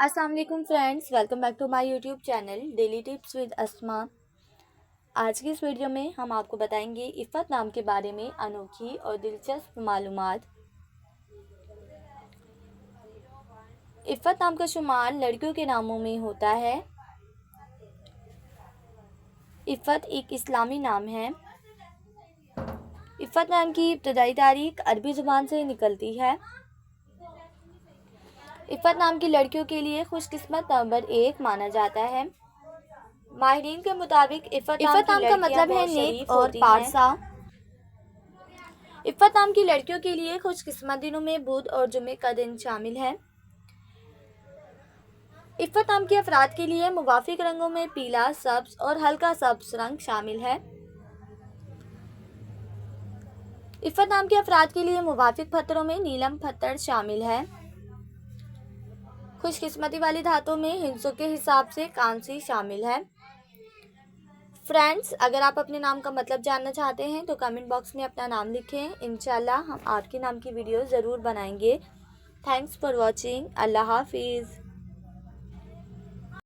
अस्सलाम वालेकुम friends, welcome back to my YouTube channel daily tips with Asma. आज की इस वीडियो में हम आपको बताएंगे इफ़्फ़त नाम के बारे में अनोखी और दिलचस्प मालूमात। इफ़्फ़त नाम का शुमार लड़कियों के नामों में होता है। इफ़्फ़त एक इस्लामी नाम है। इफ़्फ़त नाम की इब्तदाई तारीख अरबी ज़ुबान से निकलती है। इफ़्फ़त नाम की लड़कियों के लिए खुशकिस्मत नंबर 1 माना जाता है। माहिरीन के मुताबिक इफ़्फ़त नाम का मतलब है नेक और पारसा। इफ़्फ़त नाम की लड़कियों के लिए खुशकिस्मत दिनों में बुध और जुमे का दिन शामिल है। इफ़्फ़त नाम के अफराद के लिए मुवाफिक रंगों में पीला, सब्ज़ और हल्का सब्ज़ रंग शामिल है। इफ़्फ़त नाम के अफराद के लिए मुवाफिक पत्थरों में नीलम पत्थर शामिल है। खुशकिस्मती वाली धातों में हिंसों के हिसाब से कांसी शामिल है। फ्रेंड्स, अगर आप अपने नाम का मतलब जानना चाहते हैं तो कमेंट बॉक्स में अपना नाम लिखें। इंशाल्लाह हम आपके नाम की वीडियो ज़रूर बनाएंगे। Thanks for watching. अल्लाह हाफिज़।